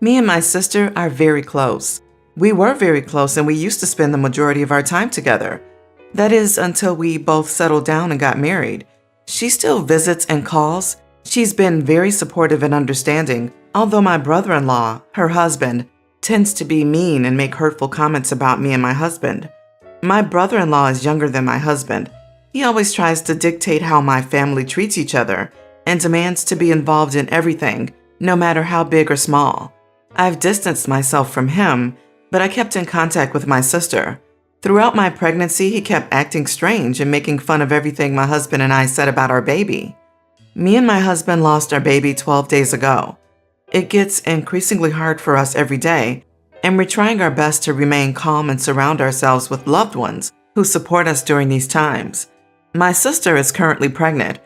Me and my sister are very close. We were very close and we used to spend the majority of our time together. That is until we both settled down and got married. She still visits and calls. She's been very supportive and understanding, although my brother-in-law, her husband, tends to be mean and make hurtful comments about me and my husband. My brother-in-law is younger than my husband. He always tries to dictate how my family treats each other and demands to be involved in everything, no matter how big or small. I've distanced myself from him, but I kept in contact with my sister. Throughout my pregnancy, he kept acting strange and making fun of everything my husband and I said about our baby. Me and my husband lost our baby 12 days ago. It gets increasingly hard for us every day, and we're trying our best to remain calm and surround ourselves with loved ones who support us during these times. My sister is currently pregnant.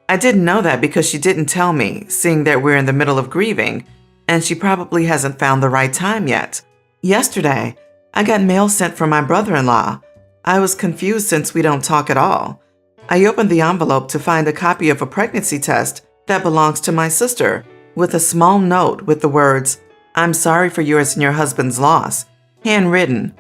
I didn't know that because she didn't tell me, seeing that we're in the middle of grieving, and she probably hasn't found the right time yet. Yesterday, I got mail sent from my brother-in-law. I was confused since we don't talk at all. I opened the envelope to find a copy of a pregnancy test that belongs to my sister, with a small note with the words, "I'm sorry for yours and your husband's loss," handwritten.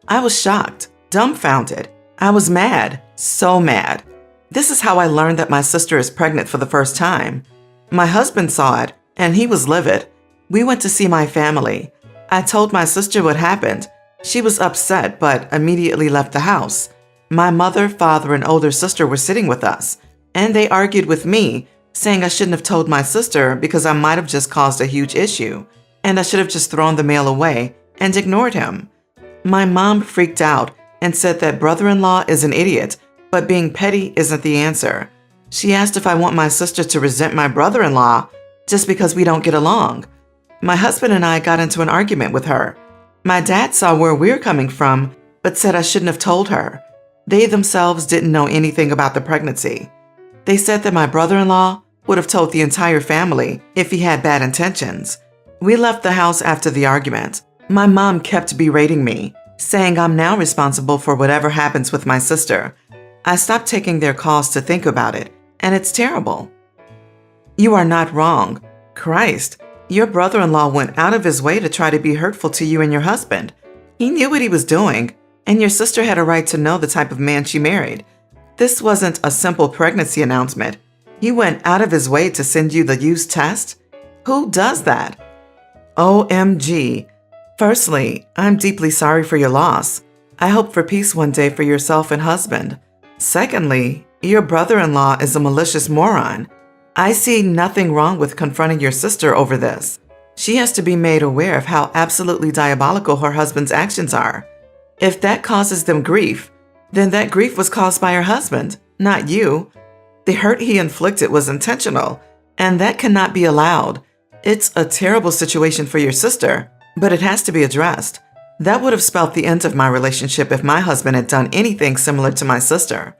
I was shocked, dumbfounded. I was mad, so mad. This is how I learned that my sister is pregnant for the first time. My husband saw it, and he was livid. We went to see my family. I told my sister what happened. She was upset, but immediately left the house. My mother, father, and older sister were sitting with us, and they argued with me, saying I shouldn't have told my sister because I might have just caused a huge issue, and I should have just thrown the mail away and ignored him. My mom freaked out and said that brother-in-law is an idiot, but being petty isn't the answer. She asked if I want my sister to resent my brother-in-law just because we don't get along. My husband and I got into an argument with her. My dad saw where we're coming from, but said I shouldn't have told her. They themselves didn't know anything about the pregnancy. They said that my brother-in-law would have told the entire family if he had bad intentions. We left the house after the argument. My mom kept berating me, saying I'm now responsible for whatever happens with my sister. I stopped taking their calls to think about it, and it's terrible. You are not wrong. Christ, your brother-in-law went out of his way to try to be hurtful to you and your husband. He knew what he was doing, and your sister had a right to know the type of man she married. This wasn't a simple pregnancy announcement. He went out of his way to send you the used test? Who does that? OMG. Firstly, I'm deeply sorry for your loss. I hope for peace one day for yourself and husband. Secondly, your brother-in-law is a malicious moron. I see nothing wrong with confronting your sister over this. She has to be made aware of how absolutely diabolical her husband's actions are. If that causes them grief, then that grief was caused by her husband, not you. The hurt he inflicted was intentional, and that cannot be allowed. It's a terrible situation for your sister, but it has to be addressed. That would have spelled the end of my relationship if my husband had done anything similar to my sister.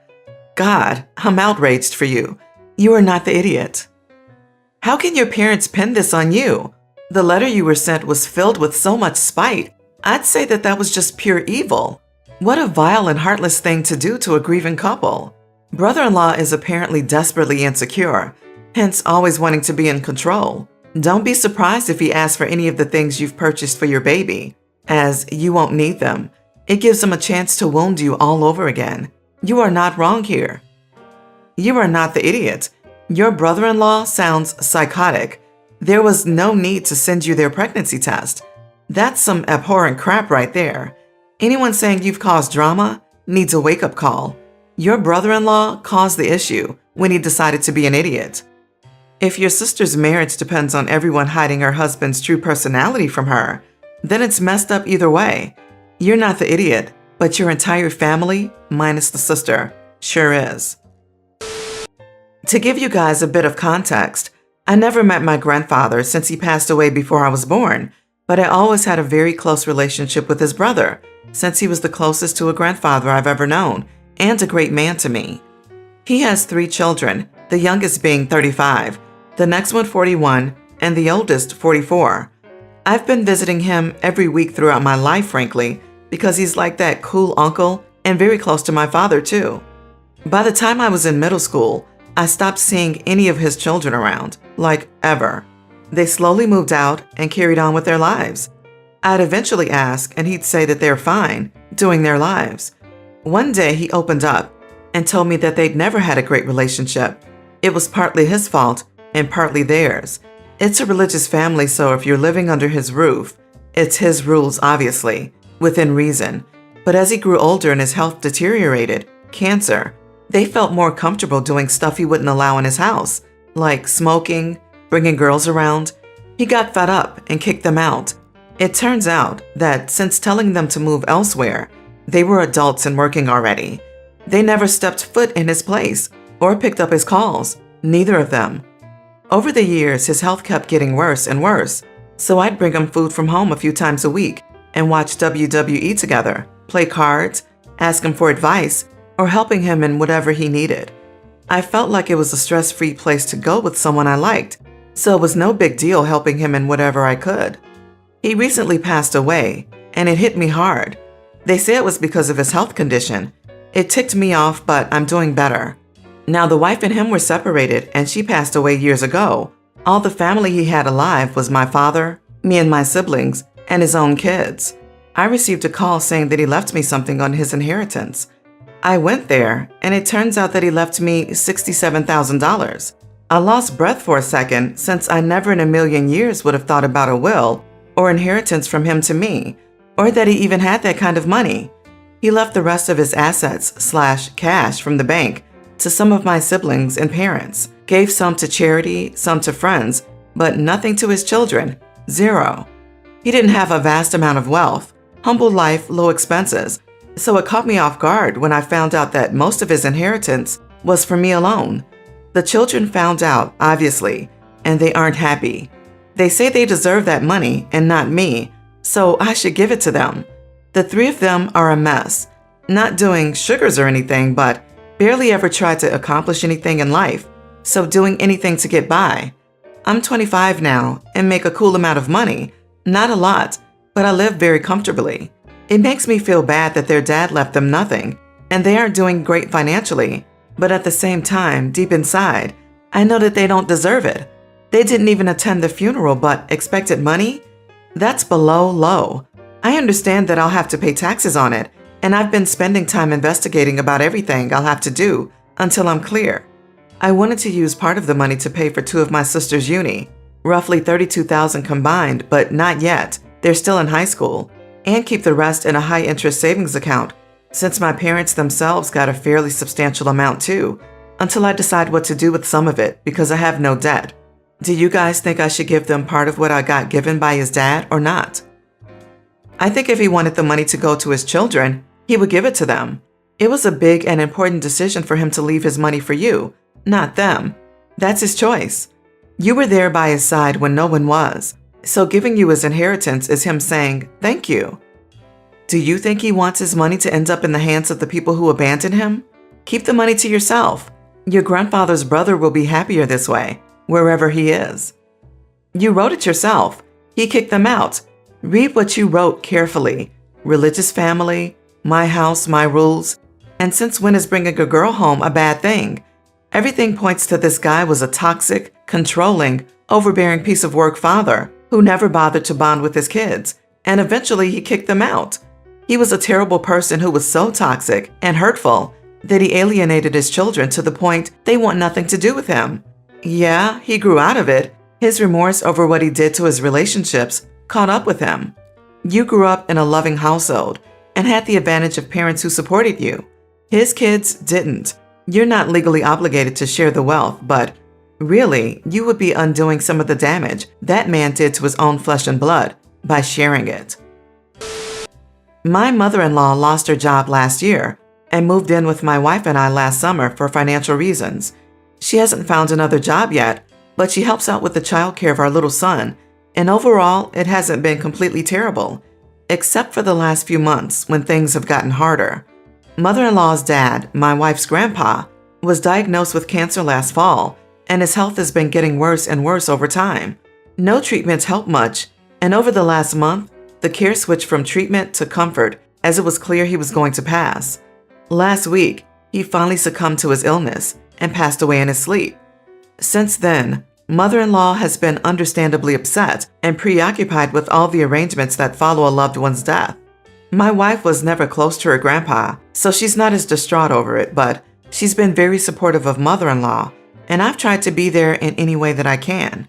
God, I'm outraged for you. You are not the idiot. How can your parents pin this on you? The letter you were sent was filled with so much spite. I'd say that was just pure evil. What a vile and heartless thing to do to a grieving couple. Brother-in-law is apparently desperately insecure, hence always wanting to be in control. Don't be surprised if he asks for any of the things you've purchased for your baby, as you won't need them. It gives him a chance to wound you all over again. You are not wrong here. You are not the idiot. Your brother-in-law sounds psychotic. There was no need to send you their pregnancy test. That's some abhorrent crap right there. Anyone saying you've caused drama needs a wake-up call. Your brother-in-law caused the issue when he decided to be an idiot. If your sister's marriage depends on everyone hiding her husband's true personality from her, then it's messed up either way. You're not the idiot, but your entire family, minus the sister, sure is. To give you guys a bit of context, I never met my grandfather since he passed away before I was born, but I always had a very close relationship with his brother, since he was the closest to a grandfather I've ever known, and a great man to me. He has 3 children, the youngest being 35, the next one 41, and the oldest 44. I've been visiting him every week throughout my life, frankly, because he's like that cool uncle and very close to my father, too. By the time I was in middle school, I stopped seeing any of his children around, like ever. They slowly moved out and carried on with their lives. I'd eventually ask, and he'd say that they're fine, doing their lives. One day he opened up and told me that they'd never had a great relationship. It was partly his fault and partly theirs. It's a religious family, so if you're living under his roof, it's his rules, obviously, within reason. But as he grew older and his health deteriorated, cancer, they felt more comfortable doing stuff he wouldn't allow in his house, like smoking, bringing girls around. He got fed up and kicked them out. It turns out that since telling them to move elsewhere, they were adults and working already. They never stepped foot in his place or picked up his calls, neither of them. Over the years, his health kept getting worse and worse, so I'd bring him food from home a few times a week and watch WWE together, play cards, ask him for advice, or helping him in whatever he needed. I felt like it was a stress-free place to go with someone I liked, so it was no big deal helping him in whatever I could. He recently passed away, and it hit me hard. They say it was because of his health condition. It ticked me off, but I'm doing better. Now, the wife and him were separated, and she passed away years ago. All the family he had alive was my father, me and my siblings, and his own kids. I received a call saying that he left me something on his inheritance. I went there, and it turns out that he left me $67,000. I lost breath for a second, since I never in a million years would have thought about a will or inheritance from him to me, or that he even had that kind of money. He left the rest of his assets/cash from the bank to some of my siblings and parents, gave some to charity, some to friends, but nothing to his children, zero. He didn't have a vast amount of wealth, humble life, low expenses, so it caught me off guard when I found out that most of his inheritance was for me alone. The children found out, obviously, and they aren't happy. They say they deserve that money and not me, so I should give it to them. The three of them are a mess, not doing sugars or anything, but barely ever tried to accomplish anything in life, so doing anything to get by. I'm 25 now and make a cool amount of money, not a lot, but I live very comfortably. It makes me feel bad that their dad left them nothing, and they aren't doing great financially, but at the same time, deep inside, I know that they don't deserve it. They didn't even attend the funeral but expected money? That's below low. I understand that I'll have to pay taxes on it, and I've been spending time investigating about everything I'll have to do until I'm clear. I wanted to use part of the money to pay for two of my sister's uni, roughly $32,000 combined, but not yet. They're still in high school, and keep the rest in a high-interest savings account, since my parents themselves got a fairly substantial amount too, until I decide what to do with some of it because I have no debt. Do you guys think I should give them part of what I got given by his dad or not? I think if he wanted the money to go to his children, he would give it to them. It was a big and important decision for him to leave his money for you, not them. That's his choice. You were there by his side when no one was, so giving you his inheritance is him saying, thank you. Do you think he wants his money to end up in the hands of the people who abandoned him? Keep the money to yourself. Your grandfather's brother will be happier this way, wherever he is. You wrote it yourself. He kicked them out. Read what you wrote carefully. Religious family, my house, my rules. And since when is bringing a girl home a bad thing? Everything points to this guy was a toxic, controlling, overbearing piece of work father who never bothered to bond with his kids, and eventually he kicked them out. He was a terrible person who was so toxic and hurtful that he alienated his children to the point they want nothing to do with him. Yeah, he grew out of it. His remorse over what he did to his relationships caught up with him. You grew up in a loving household and had the advantage of parents who supported you. His kids didn't. You're not legally obligated to share the wealth, but really, you would be undoing some of the damage that man did to his own flesh and blood by sharing it. My mother-in-law lost her job last year and moved in with my wife and I last summer for financial reasons. She hasn't found another job yet, but she helps out with the childcare of our little son, and overall, it hasn't been completely terrible, except for the last few months when things have gotten harder. Mother-in-law's dad, my wife's grandpa, was diagnosed with cancer last fall, and his health has been getting worse and worse over time. No treatments help much, and over the last month, the care switched from treatment to comfort as it was clear he was going to pass. Last week, he finally succumbed to his illness and passed away in his sleep. Since then, Mother-in-law has been understandably upset and preoccupied with all the arrangements that follow a loved one's death. My wife was never close to her grandpa, so she's not as distraught over it, but she's been very supportive of mother-in-law, and I've tried to be there in any way that I can.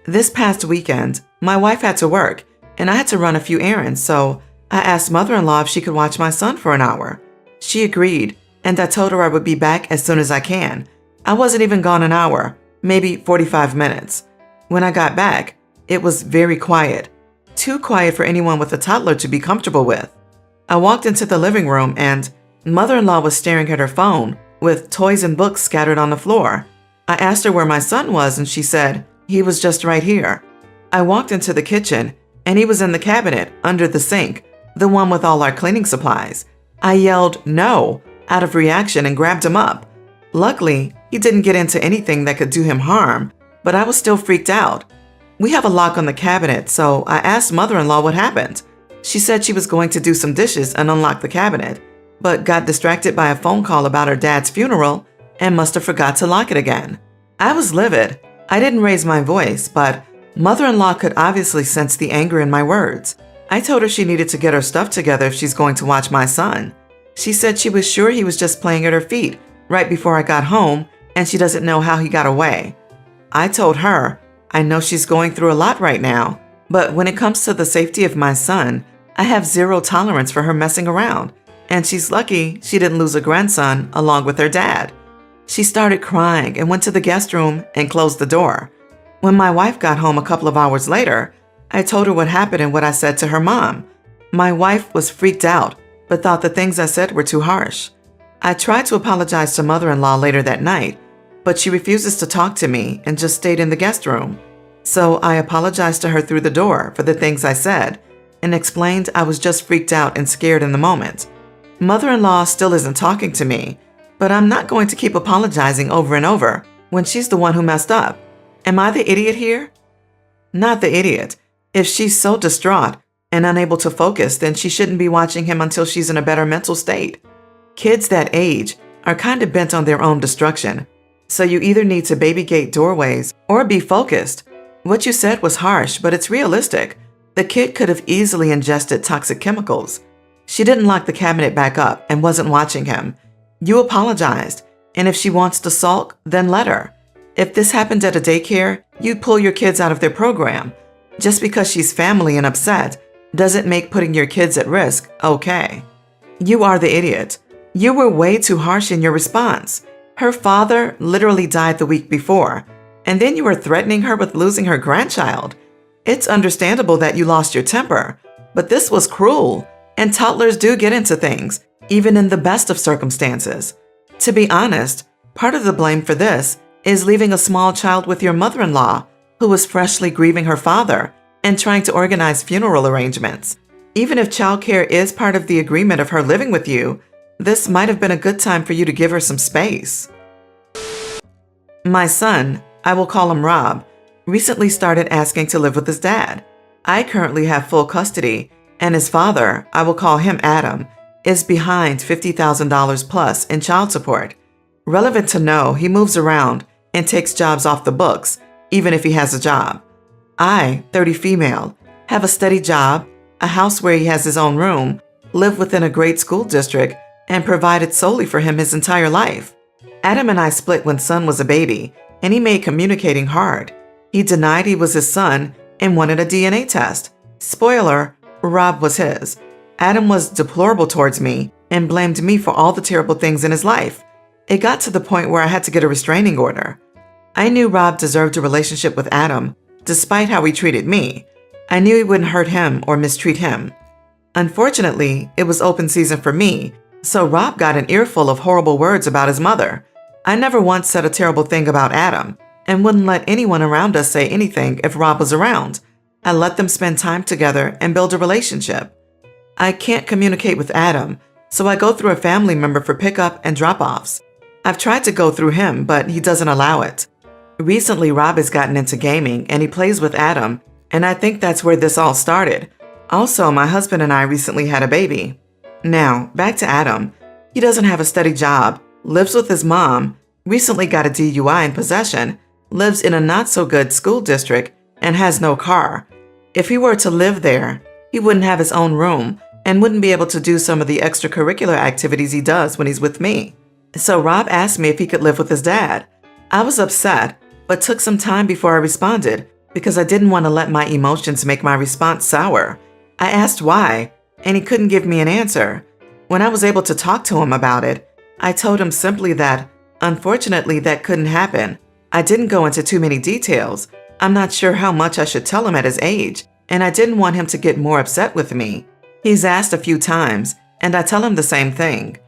This past weekend, my wife had to work, and I had to run a few errands, so I asked mother-in-law if she could watch my son for an hour. She agreed, and I told her I would be back as soon as I can. I wasn't even gone an hour, maybe 45 minutes. When I got back, it was very quiet. Too quiet for anyone with a toddler to be comfortable with. I walked into the living room and mother-in-law was staring at her phone with toys and books scattered on the floor. I asked her where my son was and she said, "He was just right here." I walked into the kitchen and he was in the cabinet under the sink, the one with all our cleaning supplies. I yelled "no" out of reaction and grabbed him up. Luckily, he didn't get into anything that could do him harm, but I was still freaked out. We have a lock on the cabinet, so I asked mother-in-law what happened. She said she was going to do some dishes and unlock the cabinet, but got distracted by a phone call about her dad's funeral and must have forgot to lock it again. I was livid. I didn't raise my voice, but mother-in-law could obviously sense the anger in my words. I told her she needed to get her stuff together if she's going to watch my son. She said she was sure he was just playing at her feet right before I got home, and she doesn't know how he got away. I told her, I know she's going through a lot right now, but when it comes to the safety of my son, I have zero tolerance for her messing around, and she's lucky she didn't lose a grandson along with her dad. She started crying and went to the guest room and closed the door. When my wife got home a couple of hours later, I told her what happened and what I said to her mom. My wife was freaked out, but thought the things I said were too harsh. I tried to apologize to mother-in-law later that night, but she refuses to talk to me and just stayed in the guest room. So I apologized to her through the door for the things I said and explained I was just freaked out and scared in the moment. Mother-in-law still isn't talking to me, but I'm not going to keep apologizing over and over when she's the one who messed up. Am I the idiot here? Not the idiot. If she's so distraught and unable to focus, then she shouldn't be watching him until she's in a better mental state. Kids that age are kind of bent on their own destruction, so you either need to baby gate doorways or be focused. What you said was harsh, but it's realistic. The kid could have easily ingested toxic chemicals. She didn't lock the cabinet back up and wasn't watching him. You apologized, and if she wants to sulk, then let her. If this happened at a daycare, you'd pull your kids out of their program. Just because she's family and upset doesn't make putting your kids at risk okay. You are the idiot. You were way too harsh in your response. Her father literally died the week before, and then you were threatening her with losing her grandchild. It's understandable that you lost your temper, but this was cruel, and toddlers do get into things, even in the best of circumstances. To be honest, part of the blame for this is leaving a small child with your mother-in-law, who was freshly grieving her father and trying to organize funeral arrangements. Even if childcare is part of the agreement of her living with you, this might have been a good time for you to give her some space. My son, I will call him Rob, recently started asking to live with his dad. I currently have full custody, and his father, I will call him Adam, is behind $50,000 plus in child support. Relevant to know, he moves around and takes jobs off the books, even if he has a job. I, 30 female, have a steady job, a house where he has his own room, live within a great school district, and provided solely for him his entire life. Adam and I split when son was a baby, and he made communicating hard. He denied he was his son and wanted a DNA test. Spoiler, Rob was his. Adam was deplorable towards me and blamed me for all the terrible things in his life. It got to the point where I had to get a restraining order. I knew Rob deserved a relationship with Adam, despite how he treated me. I knew he wouldn't hurt him or mistreat him. Unfortunately, it was open season for me, so Rob got an earful of horrible words about his mother. I never once said a terrible thing about Adam and wouldn't let anyone around us say anything if Rob was around. I let them spend time together and build a relationship. I can't communicate with Adam, so I go through a family member for pickup and drop-offs. I've tried to go through him, but he doesn't allow it. Recently, Rob has gotten into gaming and he plays with Adam, and I think that's where this all started. Also, my husband and I recently had a baby. Now, back to Adam. He doesn't have a steady job, lives with his mom, recently got a DUI in possession, lives in a not-so-good school district, and has no car. If he were to live there, he wouldn't have his own room and wouldn't be able to do some of the extracurricular activities he does when he's with me. So Rob asked me if he could live with his dad. I was upset, but took some time before I responded because I didn't want to let my emotions make my response sour. I asked why, and he couldn't give me an answer. When I was able to talk to him about it, I told him simply that, unfortunately, that couldn't happen. I didn't go into too many details. I'm not sure how much I should tell him at his age, and I didn't want him to get more upset with me. He's asked a few times, and I tell him the same thing.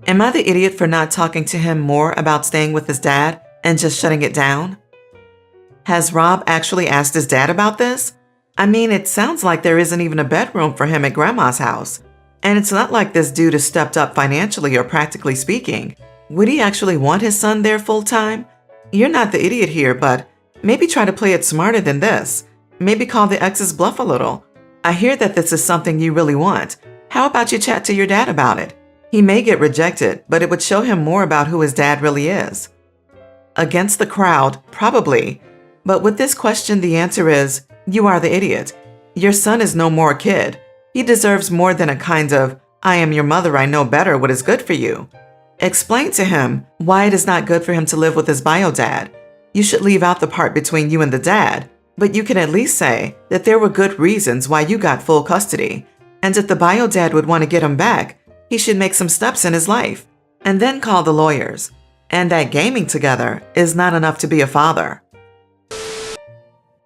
Am I the idiot for not talking to him more about staying with his dad and just shutting it down? Has Rob actually asked his dad about this? I mean, it sounds like there isn't even a bedroom for him at Grandma's house. And it's not like this dude has stepped up financially or practically speaking. Would he actually want his son there full time? You're not the idiot here, but maybe try to play it smarter than this. Maybe call the ex's bluff a little. I hear that this is something you really want. How about you chat to your dad about it? He may get rejected, but it would show him more about who his dad really is. Against the crowd, probably. But with this question, the answer is, you are the idiot. Your son is no more a kid. He deserves more than a kind of, I am your mother, I know better what is good for you. Explain to him why it is not good for him to live with his bio dad. You should leave out the part between you and the dad, but you can at least say that there were good reasons why you got full custody. And if the bio dad would want to get him back, he should make some steps in his life and then call the lawyers. And that gaming together is not enough to be a father.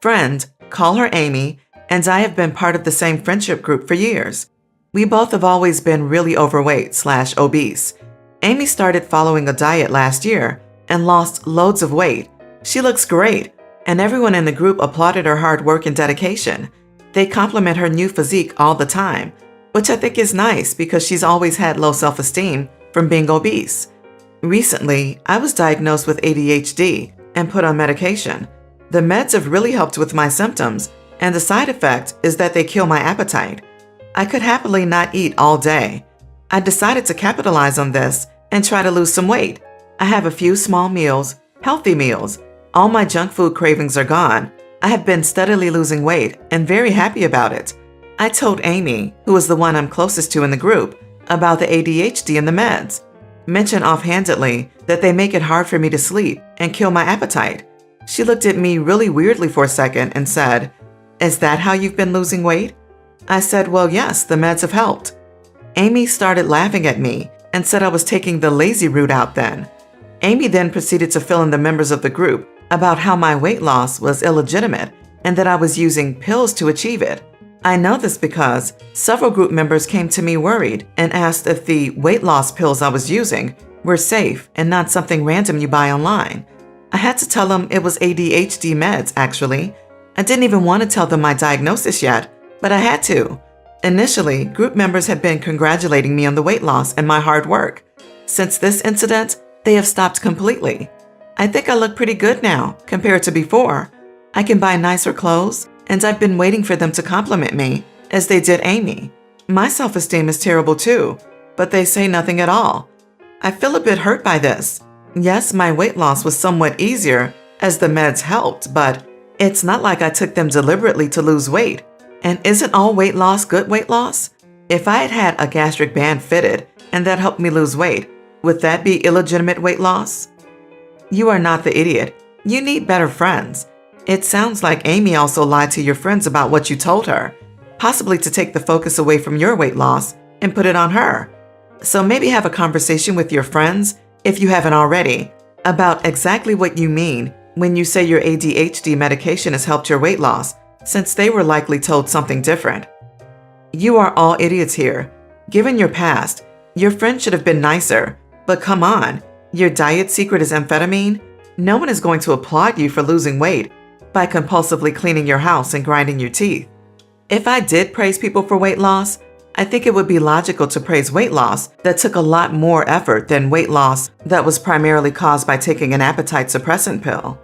Friend, call her Amy, and I have been part of the same friendship group for years. We both have always been really overweight/obese. Amy started following a diet last year and lost loads of weight. She looks great, and everyone in the group applauded her hard work and dedication. They compliment her new physique all the time, which I think is nice because she's always had low self-esteem from being obese. Recently, I was diagnosed with ADHD and put on medication. The meds have really helped with my symptoms, and the side effect is that they kill my appetite. I could happily not eat all day. I decided to capitalize on this and try to lose some weight. I have a few small meals, healthy meals. All my junk food cravings are gone. I have been steadily losing weight and very happy about it. I told Amy, who is the one I'm closest to in the group, about the ADHD and the meds. Mentioned offhandedly that they make it hard for me to sleep and kill my appetite. She looked at me really weirdly for a second and said, "Is that how you've been losing weight?" I said, "Well, yes, the meds have helped." Amy started laughing at me and said I was taking the lazy route out then. Amy then proceeded to fill in the members of the group about how my weight loss was illegitimate and that I was using pills to achieve it. I know this because several group members came to me worried and asked if the weight loss pills I was using were safe and not something random you buy online. I had to tell them it was ADHD meds, actually. I didn't even want to tell them my diagnosis yet, but I had to. Initially, group members had been congratulating me on the weight loss and my hard work. Since this incident, they have stopped completely. I think I look pretty good now compared to before. I can buy nicer clothes, and I've been waiting for them to compliment me, as they did Amy. My self-esteem is terrible too, but they say nothing at all. I feel a bit hurt by this. Yes, my weight loss was somewhat easier as the meds helped, but it's not like I took them deliberately to lose weight. And isn't all weight loss good weight loss? If I had had a gastric band fitted and that helped me lose weight, would that be illegitimate weight loss? You are not the idiot. You need better friends. It sounds like Amy also lied to your friends about what you told her, possibly to take the focus away from your weight loss and put it on her. So maybe have a conversation with your friends, if you haven't already, about exactly what you mean when you say your ADHD medication has helped your weight loss, since they were likely told something different. You are all idiots here. Given your past, your friend should have been nicer, but come on, your diet secret is amphetamine? No one is going to applaud you for losing weight by compulsively cleaning your house and grinding your teeth. If I did praise people for weight loss, I think it would be logical to praise weight loss that took a lot more effort than weight loss that was primarily caused by taking an appetite suppressant pill.